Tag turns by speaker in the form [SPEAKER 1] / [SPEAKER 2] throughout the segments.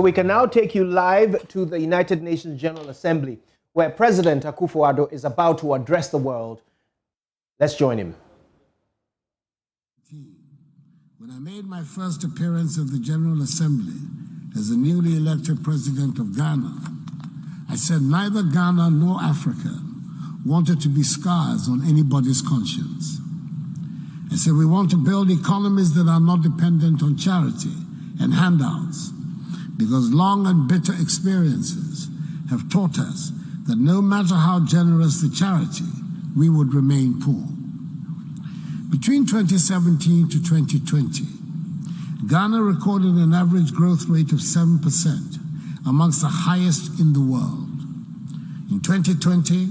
[SPEAKER 1] So we can now take you live to the United Nations General Assembly, where President Akufo-Addo is about to address the world. Let's join him.
[SPEAKER 2] When I made my first appearance at the General Assembly as the newly elected president of Ghana, I said neither Ghana nor Africa wanted to be scars on anybody's conscience. I said we want to build economies that are not dependent on charity and handouts, because long and bitter experiences have taught us that no matter how generous the charity, we would remain poor. Between 2017 to 2020, Ghana recorded an average growth rate of 7%, amongst the highest in the world. In 2020,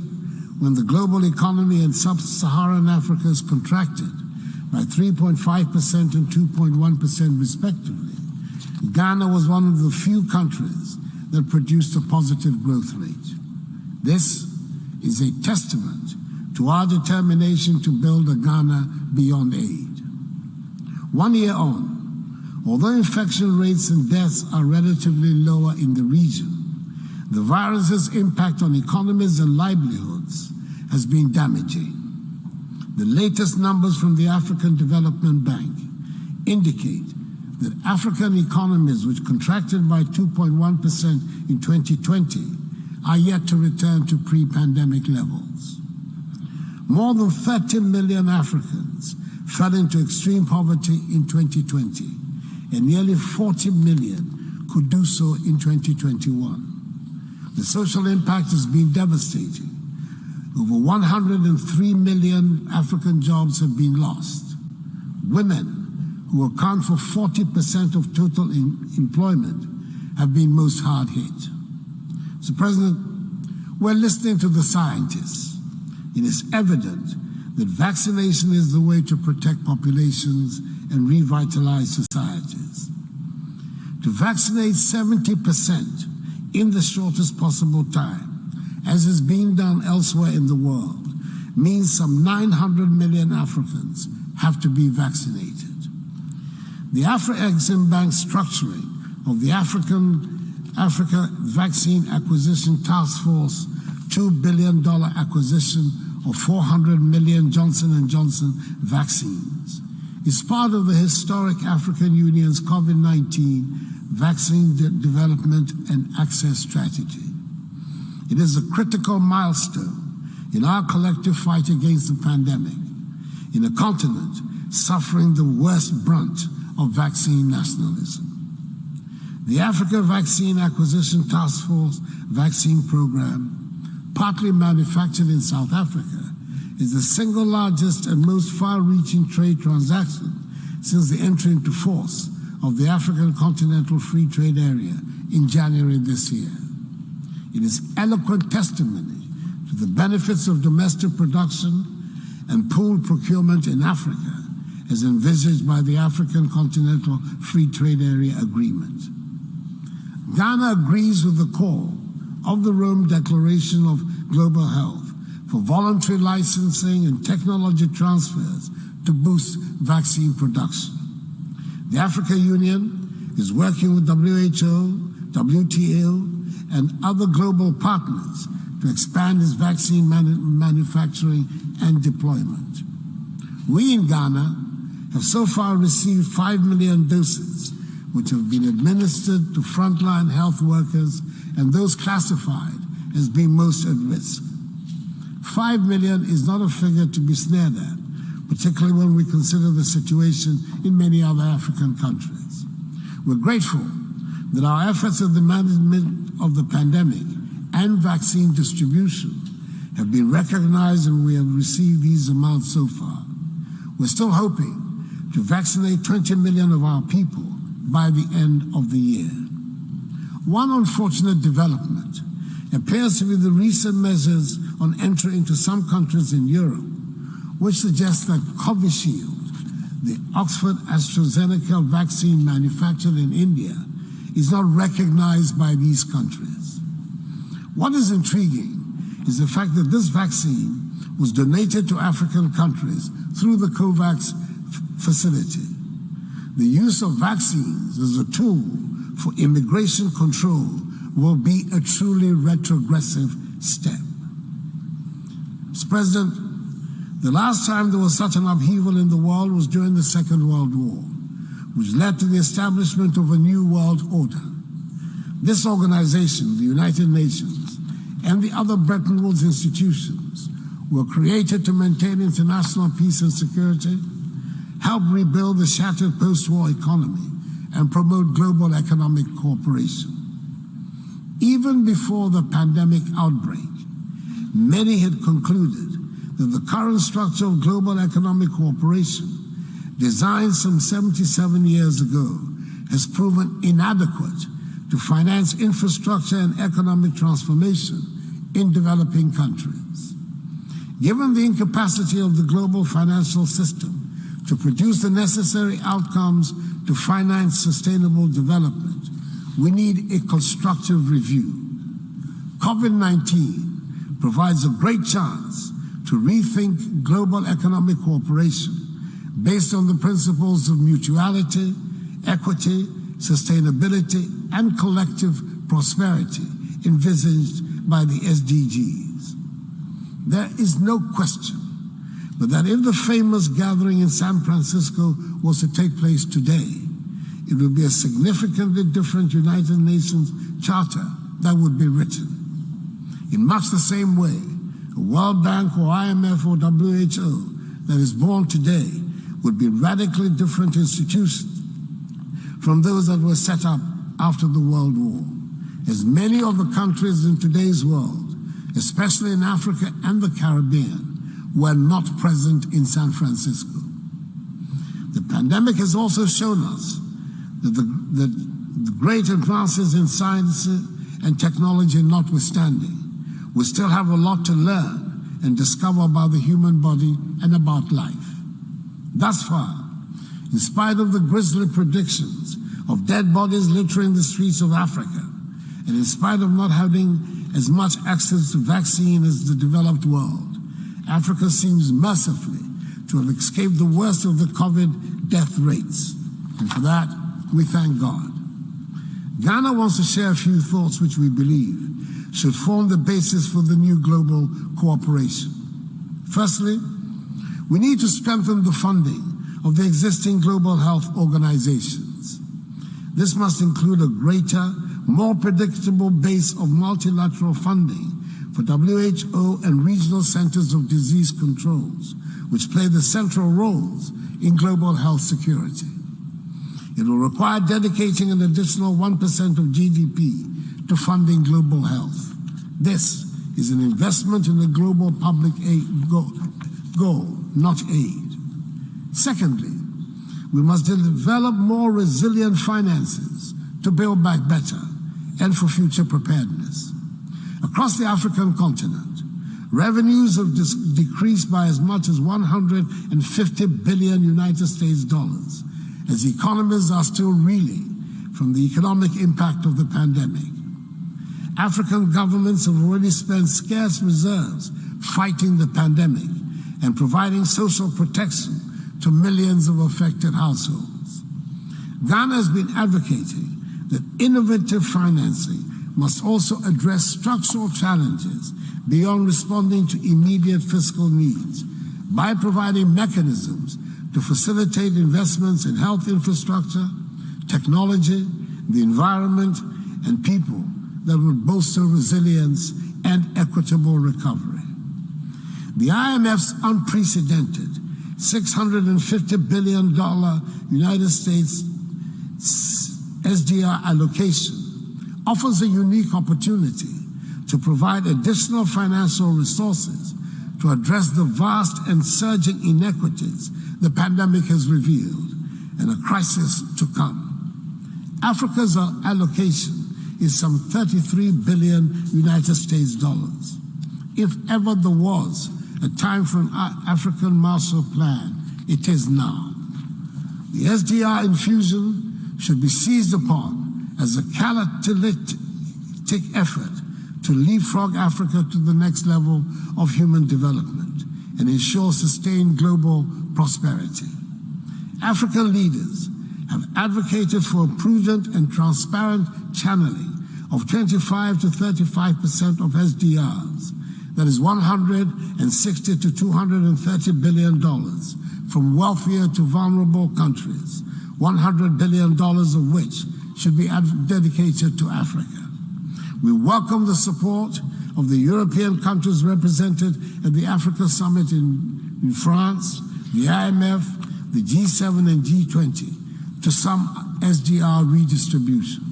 [SPEAKER 2] when the global economy in sub-Saharan Africa has contracted by 3.5% and 2.1% respectively, Ghana was one of the few countries that produced a positive growth rate. This is a testament to our determination to build a Ghana beyond aid. 1 year on, although infection rates and deaths are relatively lower in the region, the virus's impact on economies and livelihoods has been damaging. The latest numbers from the African Development Bank indicate that African economies, which contracted by 2.1% in 2020, are yet to return to pre-pandemic levels. More than 30 million Africans fell into extreme poverty in 2020, and nearly 40 million could do so in 2021. The social impact has been devastating. Over 103 million African jobs have been lost. Women, who account for 40% of total employment, have been most hard hit. So, President, we're listening to the scientists. It is evident that vaccination is the way to protect populations and revitalize societies. To vaccinate 70% in the shortest possible time, as is being done elsewhere in the world, means some 900 million Africans have to be vaccinated. The Afro-Exim Bank structuring of the Africa Vaccine Acquisition Task Force $2 billion acquisition of 400 million Johnson & Johnson vaccines is part of the historic African Union's COVID-19 vaccine development and access strategy. It is a critical milestone in our collective fight against the pandemic, in a continent suffering the worst brunt of vaccine nationalism. The Africa Vaccine Acquisition Task Force vaccine program, partly manufactured in South Africa, is the single largest and most far-reaching trade transaction since the entry into force of the African Continental Free Trade Area in January this year. It is eloquent testimony to the benefits of domestic production and pooled procurement in Africa, as envisaged by the African Continental Free Trade Area Agreement. Ghana agrees with the call of the Rome Declaration of Global Health for voluntary licensing and technology transfers to boost vaccine production. The African Union is working with WHO, WTO, and other global partners to expand its vaccine manufacturing and deployment. We in Ghana have so far received 5 million doses, which have been administered to frontline health workers and those classified as being most at risk. 5 million is not a figure to be sneered at, particularly when we consider the situation in many other African countries. We're grateful that our efforts at the management of the pandemic and vaccine distribution have been recognized, and we have received these amounts so far. We're still hoping to vaccinate 20 million of our people by the end of the year. One unfortunate development appears to be the recent measures on entry into some countries in Europe, which suggests that Covishield, the Oxford AstraZeneca vaccine manufactured in India, is not recognized by these countries. What is intriguing is the fact that this vaccine was donated to African countries through the COVAX facility. The use of vaccines as a tool for immigration control will be a truly retrogressive step. Mr. President, the last time there was such an upheaval in the world was during the Second World War, which led to the establishment of a new world order. This organization, the United Nations, and the other Bretton Woods institutions were created to maintain international peace and security, help rebuild the shattered post-war economy, and promote global economic cooperation. Even before the pandemic outbreak, many had concluded that the current structure of global economic cooperation, designed some 77 years ago, has proven inadequate to finance infrastructure and economic transformation in developing countries. Given the incapacity of the global financial system to produce the necessary outcomes to finance sustainable development, we need a constructive review. COVID-19 provides a great chance to rethink global economic cooperation based on the principles of mutuality, equity, sustainability, and collective prosperity envisaged by the SDGs. There is no question but that if the famous gathering in San Francisco was to take place today, it would be a significantly different United Nations Charter that would be written. In much the same way, a World Bank or IMF or WHO that is born today would be radically different institutions from those that were set up after the World War, as many of the countries in today's world, especially in Africa and the Caribbean, were not present in San Francisco. The pandemic has also shown us that the great advances in science and technology notwithstanding, we still have a lot to learn and discover about the human body and about life. Thus far, in spite of the grisly predictions of dead bodies littering the streets of Africa, and in spite of not having as much access to vaccine as the developed world, Africa seems mercifully to have escaped the worst of the COVID death rates. And for that, we thank God. Ghana wants to share a few thoughts which we believe should form the basis for the new global cooperation. Firstly, we need to strengthen the funding of the existing global health organizations. This must include a greater, more predictable base of multilateral funding for WHO and regional centers of disease controls, which play the central roles in global health security. It will require dedicating an additional 1% of GDP to funding global health. This is an investment in the global public aid goal, not aid. Secondly, we must develop more resilient finances to build back better and for future preparedness. Across the African continent, revenues have decreased by as much as 150 billion United States dollars, as economies are still reeling from the economic impact of the pandemic. African governments have already spent scarce reserves fighting the pandemic and providing social protection to millions of affected households. Ghana has been advocating that innovative financing must also address structural challenges beyond responding to immediate fiscal needs by providing mechanisms to facilitate investments in health infrastructure, technology, the environment, and people that would bolster resilience and equitable recovery. The IMF's unprecedented $650 billion United States SDR allocation offers a unique opportunity to provide additional financial resources to address the vast and surging inequities the pandemic has revealed and a crisis to come. Africa's allocation is some 33 billion United States dollars. If ever there was a time for an African Marshall Plan, it is now. The SDR infusion should be seized upon as a catalytic effort to leapfrog Africa to the next level of human development and ensure sustained global prosperity. African leaders have advocated for a prudent and transparent channeling of 25 to 35% of SDRs, that is $160 to $230 billion, from wealthier to vulnerable countries, $100 billion of which should be dedicated to Africa. We welcome the support of the European countries represented at the Africa Summit in France, the IMF, the G7 and G20 to some SDR redistribution.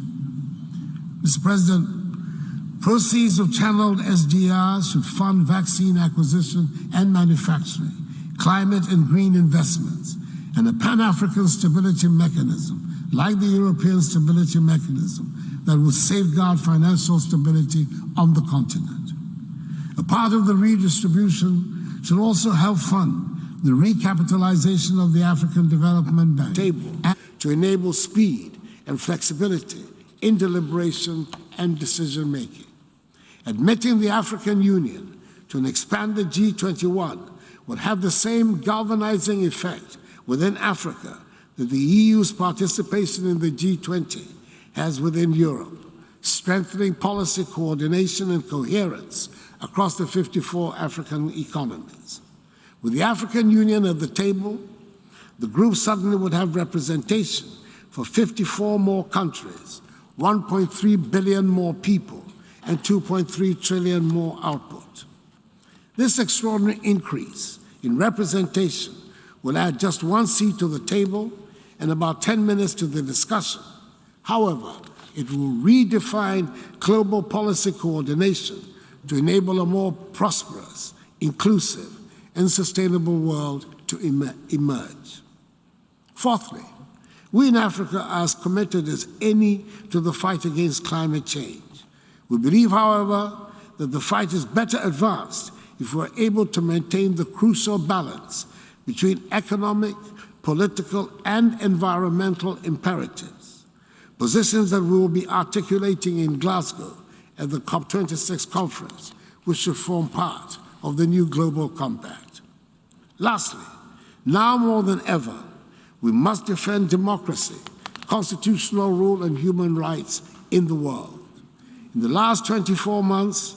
[SPEAKER 2] Mr. President, proceeds of channeled SDRs should fund vaccine acquisition and manufacturing, climate and green investments, and a Pan-African stability mechanism, like the European Stability Mechanism, that will safeguard financial stability on the continent. A part of the redistribution should also help fund the recapitalization of the African Development Bank to enable speed and flexibility in deliberation and decision-making. Admitting the African Union to an expanded G21 would have the same galvanizing effect within Africa that the EU's participation in the G20 has within Europe, strengthening policy coordination and coherence across the 54 African economies. With the African Union at the table, the group suddenly would have representation for 54 more countries, 1.3 billion more people, and 2.3 trillion more output. This extraordinary increase in representation will add just one seat to the table and about 10 minutes to the discussion. However, it will redefine global policy coordination to enable a more prosperous, inclusive, and sustainable world to emerge. Fourthly, we in Africa are as committed as any to the fight against climate change. We believe, however, that the fight is better advanced if we're able to maintain the crucial balance between economic, political, and environmental imperatives, positions that we will be articulating in Glasgow at the COP26 conference, which should form part of the new global compact. Lastly, now more than ever, we must defend democracy, constitutional rule, and human rights in the world. In the last 24 months,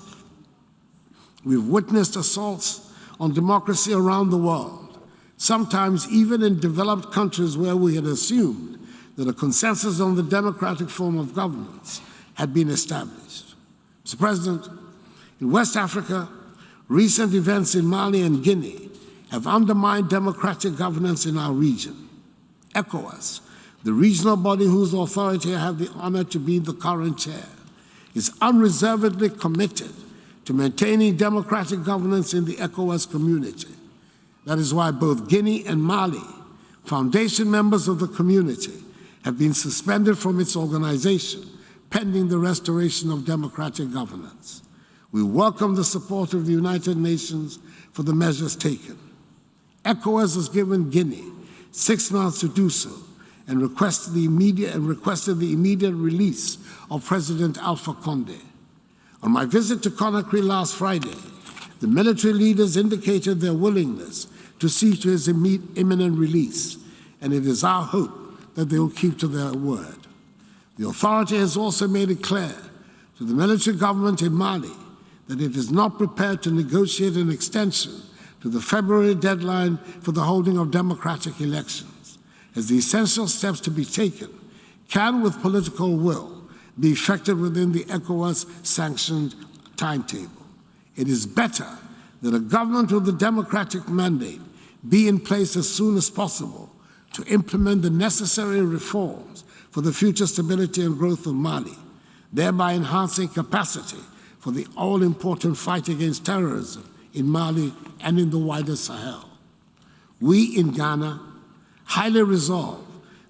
[SPEAKER 2] we've witnessed assaults on democracy around the world, sometimes even in developed countries where we had assumed that a consensus on the democratic form of governance had been established. Mr. President, in West Africa, recent events in Mali and Guinea have undermined democratic governance in our region. ECOWAS, the regional body whose authority I have the honor to be the current chair, is unreservedly committed to maintaining democratic governance in the ECOWAS community. That is why both Guinea and Mali, foundation members of the community, have been suspended from its organization pending the restoration of democratic governance. We welcome the support of the United Nations for the measures taken. ECOWAS has given Guinea 6 months to do so and requested the immediate release of President Alpha Condé. On my visit to Conakry last Friday, the military leaders indicated their willingness to see to his imminent release, and it is our hope that they will keep to their word. The authority has also made it clear to the military government in Mali that it is not prepared to negotiate an extension to the February deadline for the holding of democratic elections, as the essential steps to be taken can, with political will, be effected within the ECOWAS-sanctioned timetable. It is better that a government with a democratic mandate be in place as soon as possible to implement the necessary reforms for the future stability and growth of Mali, thereby enhancing capacity for the all-important fight against terrorism in Mali and in the wider Sahel. We in Ghana highly resolve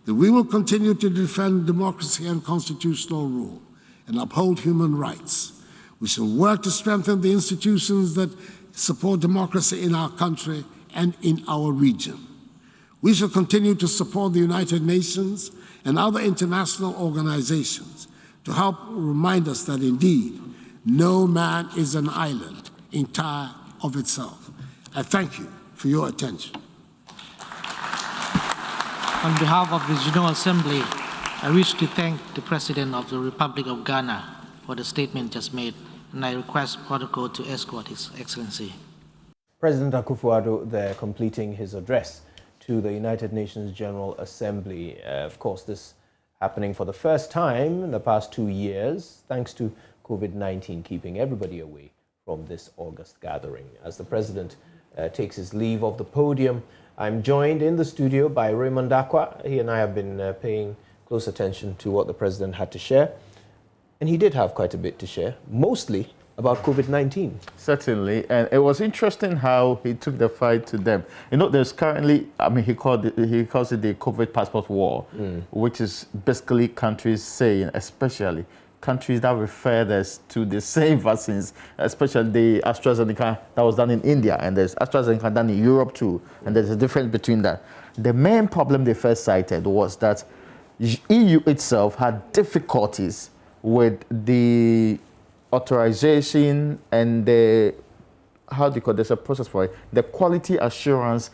[SPEAKER 2] that we will continue to defend democracy and constitutional rule and uphold human rights. We shall work to strengthen the institutions that support democracy in our country and in our region. We shall continue to support the United Nations and other international organizations to help remind us that indeed, no man is an island entire of itself. I thank you for your attention.
[SPEAKER 3] On behalf of the General Assembly, I wish to thank the President of the Republic of Ghana for the statement just made, and I request protocol to escort His Excellency.
[SPEAKER 1] President Akufo-Addo there completing his address to the United Nations General Assembly. Of course, this happening for the first time in the past 2 years, thanks to COVID-19 keeping everybody away from this August gathering. As the President takes his leave of the podium, I'm joined in the studio by Raymond Akwa. He and I have been paying close attention to what the President had to share. And he did have quite a bit to share, mostly about COVID-19.
[SPEAKER 4] Certainly, and it was interesting how he took the fight to them. You know, there's currently, I mean, he calls it the COVID passport war, which is basically countries saying, especially countries that refer this to the same vaccines, especially the AstraZeneca that was done in India, and there's AstraZeneca done in Europe too, and there's a difference between that. The main problem they first cited was that EU itself had difficulties with the authorization and the, how do you call it, there's a process for it, the quality assurance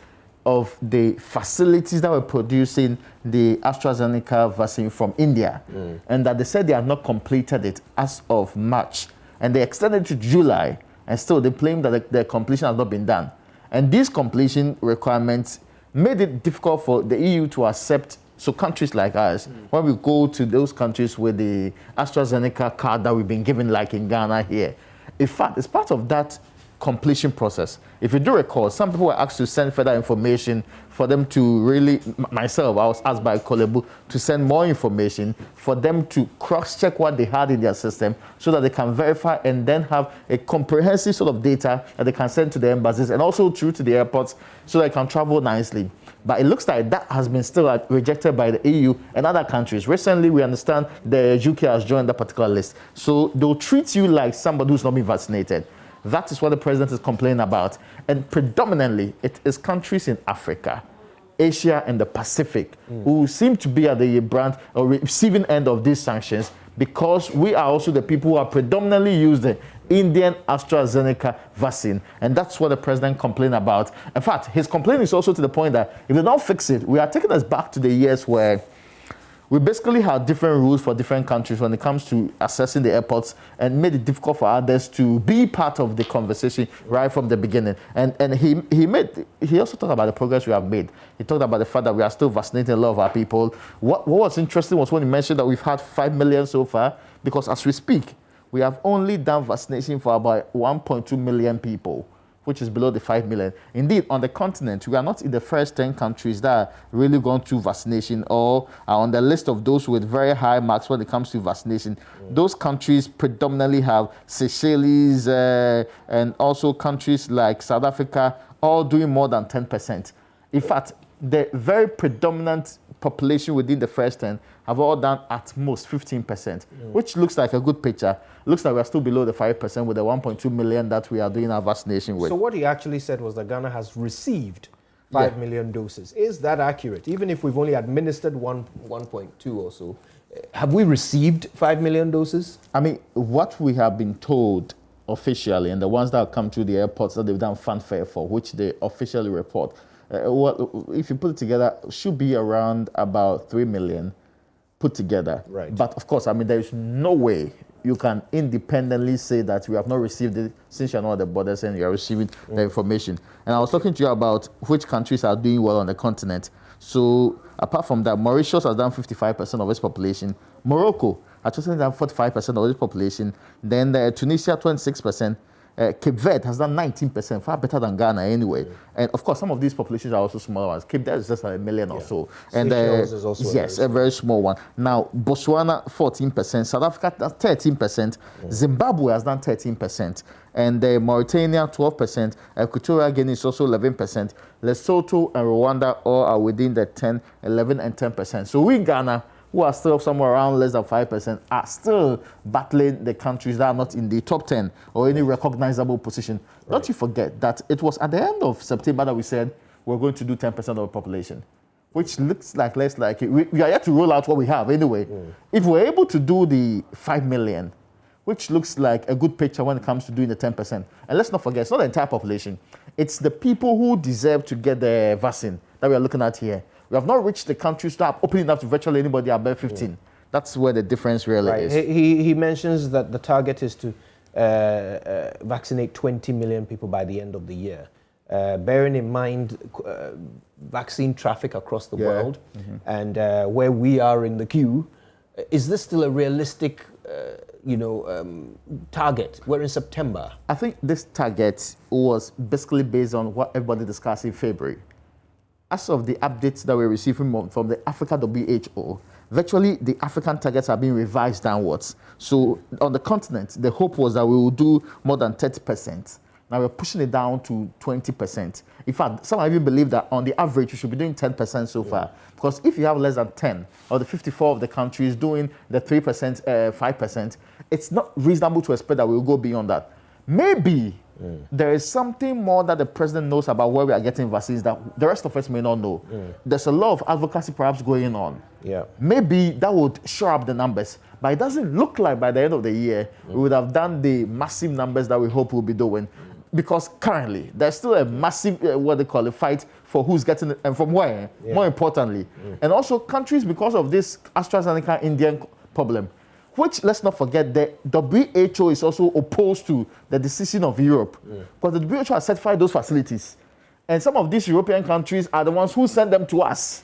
[SPEAKER 4] of the facilities that were producing the AstraZeneca vaccine from India, and that they said they have not completed it as of March, and they extended it to July, and still they claim that the completion has not been done. And these completion requirements made it difficult for the EU to accept. So countries like us, when we go to those countries with the AstraZeneca card that we've been given, like in Ghana here, in fact, it's part of that completion process. If you do recall, some people were asked to send further information for them to really, myself, I was asked by Kolebu to send more information for them to cross-check what they had in their system so that they can verify and then have a comprehensive sort of data that they can send to the embassies and also through to the airports so they can travel nicely. But it looks like that has been still rejected by the EU and other countries. Recently, we understand the UK has joined that particular list. So they'll treat you like somebody who's not been vaccinated. That is what the President is complaining about. And predominantly, it is countries in Africa, Asia, and the Pacific who seem to be at the brand or receiving end of these sanctions, because we are also the people who are predominantly using Indian AstraZeneca vaccine. And that's what the President complained about. In fact, his complaint is also to the point that if they don't fix it, we are taking us back to the years where we basically had different rules for different countries when it comes to accessing the airports, and made it difficult for others to be part of the conversation right from the beginning. And he also talked about the progress we have made. He talked about the fact that we are still vaccinating a lot of our people. What was interesting was when he mentioned that we've had 5 million so far, because as we speak, we have only done vaccination for about 1.2 million people, which is below the 5 million. Indeed, on the continent, we are not in the first 10 countries that are really gone through vaccination or are on the list of those with very high marks when it comes to vaccination. Those countries predominantly have Seychelles and also countries like South Africa, all doing more than 10%. In fact, the very predominant population within the first 10 have all done at most 15%, which looks like a good picture. Looks like we're still below the 5% with the 1.2 million that we are doing our vaccination with.
[SPEAKER 1] So what he actually said was that Ghana has received 5 million doses. Is that accurate? Even if we've only administered 1.2 or so, have we received 5 million doses?
[SPEAKER 4] I mean, what we have been told officially, and the ones that have come through the airports that they've done fanfare for, which they officially report, if you put it together, should be around about 3 million put together.
[SPEAKER 1] Right.
[SPEAKER 4] But of course, I mean, there is no way you can independently say that we have not received it since you're not at the borders and you're receiving the information. And I was talking to you about which countries are doing well on the continent. So apart from that, Mauritius has done 55% of its population. Morocco has just done 45% of its population. Then Tunisia, 26%. Cape Verde has done 19%, far better than Ghana anyway. And of course, some of these populations are also smaller ones. Cape Verde is just 1 million or so. And
[SPEAKER 1] is also
[SPEAKER 4] yes, a very small one. Now, Botswana, 14%. South Africa, 13%. Zimbabwe has done 13%. And Mauritania, 12%. Equatorial Guinea is also 11%. Lesotho and Rwanda all are within the 10, 11, and 10%. So we in Ghana, who are still somewhere around less than 5%, are still battling the countries that are not in the top 10 or any recognizable position. Right. Don't you forget that it was at the end of September that we said we're going to do 10% of the population, which looks like less like it. We are yet to roll out what we have anyway. If we're able to do the 5 million, which looks like a good picture when it comes to doing the 10%. And let's not forget, it's not the entire population. It's the people who deserve to get the vaccine that we are looking at here. We have not reached the countries that are opening up to virtually anybody above 15. That's where the difference really is.
[SPEAKER 1] He mentions that the target is to vaccinate 20 million people by the end of the year. Bearing in mind vaccine traffic across the world and where we are in the queue, is this still a realistic target? We're in September.
[SPEAKER 4] I think this target was basically based on what everybody discussed in February. As of the updates that we're receiving from the Africa WHO, virtually the African targets are being revised downwards. So on the continent, the hope was that we will do more than 30%. Now we're pushing it down to 20%. In fact, some even believe that on the average, we should be doing 10% so far. Because if you have less than 10, or the 54 of the countries doing the 3%, 5%, it's not reasonable to expect that we'll go beyond that. Maybe there is something more that the president knows about where we are getting vaccines that the rest of us may not know. There's a lot of advocacy perhaps going on. Maybe that would shore up the numbers. But it doesn't look like by the end of the year, we would have done the massive numbers that we hope we'll be doing. Because currently, there's still a massive, fight for who's getting it and from where, more importantly. And also countries, because of this AstraZeneca-Indian problem, which, let's not forget, the WHO is also opposed to the decision of Europe. Because the WHO has certified those facilities. And some of these European countries are the ones who send them to us.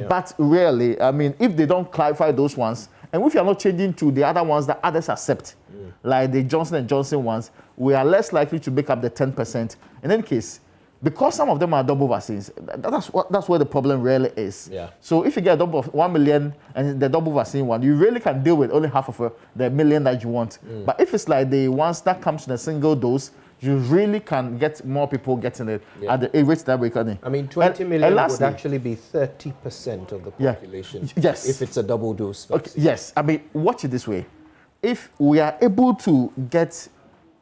[SPEAKER 4] But really, I mean, if they don't clarify those ones, and if you're not changing to the other ones that others accept, like the Johnson & Johnson ones, we are less likely to make up the 10%. In any case, because some of them are double vaccines, that's where the problem really is. So if you get a double of 1 million and the double vaccine one, you really can deal with only half of the million that you want. But if it's like the ones that comes in a single dose, you really can get more people getting it at the rate that we're getting.
[SPEAKER 1] I mean, 20 million would actually be 30% of the population if it's a double dose vaccine.
[SPEAKER 4] Yes, I mean, watch it this way. If we are able to get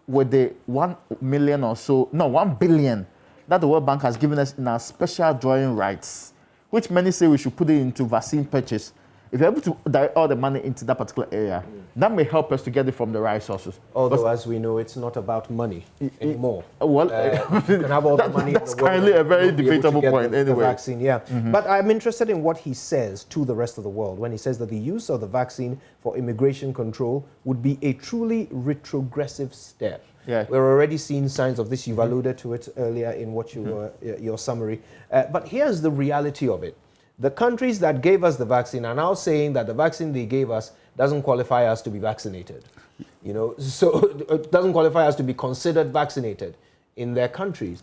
[SPEAKER 4] with the 1 million or so, no, 1 billion that the World Bank has given us in our special drawing rights, which many say we should put it into vaccine purchase. If you're able to direct all the money into that particular area, that may help us to get it from the right sources.
[SPEAKER 1] Although, as we know, it's not about money anymore. Well, you can have all the money
[SPEAKER 4] that's in the world. That's currently a very debatable point anyway.
[SPEAKER 1] The vaccine, But I'm interested in what he says to the rest of the world when he says that the use of the vaccine for immigration control would be a truly retrogressive step. We're already seeing signs of this. You've alluded to it earlier in what you were, your summary. But here's the reality of it. The countries that gave us the vaccine are now saying that the vaccine they gave us doesn't qualify us to be vaccinated. So it doesn't qualify us to be considered vaccinated in their countries.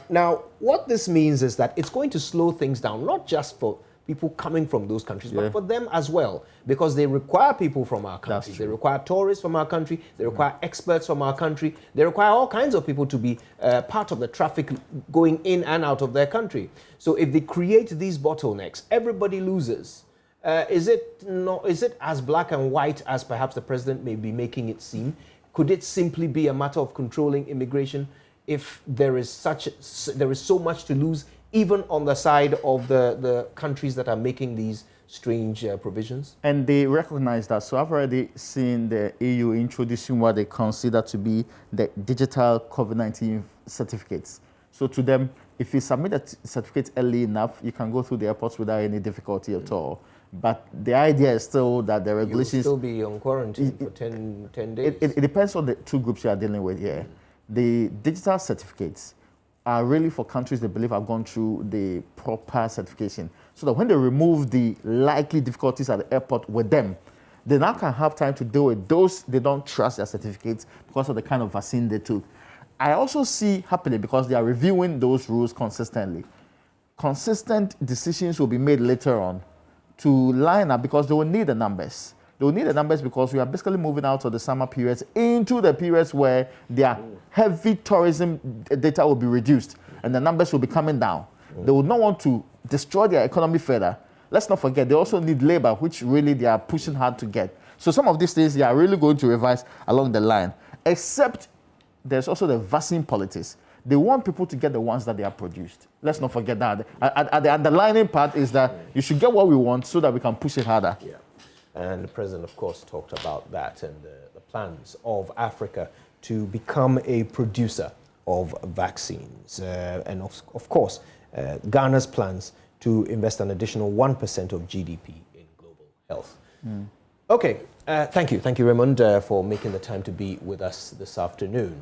[SPEAKER 1] Now, what this means is that it's going to slow things down, not just for people coming from those countries, but for them as well, because they require people from our country. They require tourists from our country. They require experts from our country. They require all kinds of people to be part of the traffic going in and out of their country. So if they create these bottlenecks, everybody loses. Is it as black and white as perhaps the president may be making it seem? Could it simply be a matter of controlling immigration if there is so much to lose, even on the side of the countries that are making these strange provisions? And
[SPEAKER 4] they recognize that. So I've already seen the EU introducing what they consider to be the digital COVID-19 certificates. So to them, if you submit a certificate early enough, you can go through the airports without any difficulty at all. But the idea is still that the regulations...
[SPEAKER 1] You'll still be on quarantine for 10 days.
[SPEAKER 4] It depends on the two groups you are dealing with here. The digital certificates are really for countries they believe have gone through the proper certification. So that when they remove the likely difficulties at the airport with them, they now can have time to deal with those they don't trust their certificates because of the kind of vaccine they took. I also see happening because they are reviewing those rules consistently. Consistent decisions will be made later on to line up because they will need the numbers. They will need the numbers because we are basically moving out of the summer periods into the periods where their heavy tourism data will be reduced and the numbers will be coming down. They would not want to destroy their economy further. Let's not forget, they also need labor, which really they are pushing hard to get. So some of these things they are really going to revise along the line, except there's also the vaccine politics. They want people to get the ones that they have produced. Let's not forget that. The underlying part is that you should get what we want so that we can push it harder.
[SPEAKER 1] And the president, of course, talked about that and the plans of Africa to become a producer of vaccines. And of course, Ghana's plans to invest an additional 1% of GDP in global health. Okay, thank you. Thank you, Raymond, for making the time to be with us this afternoon.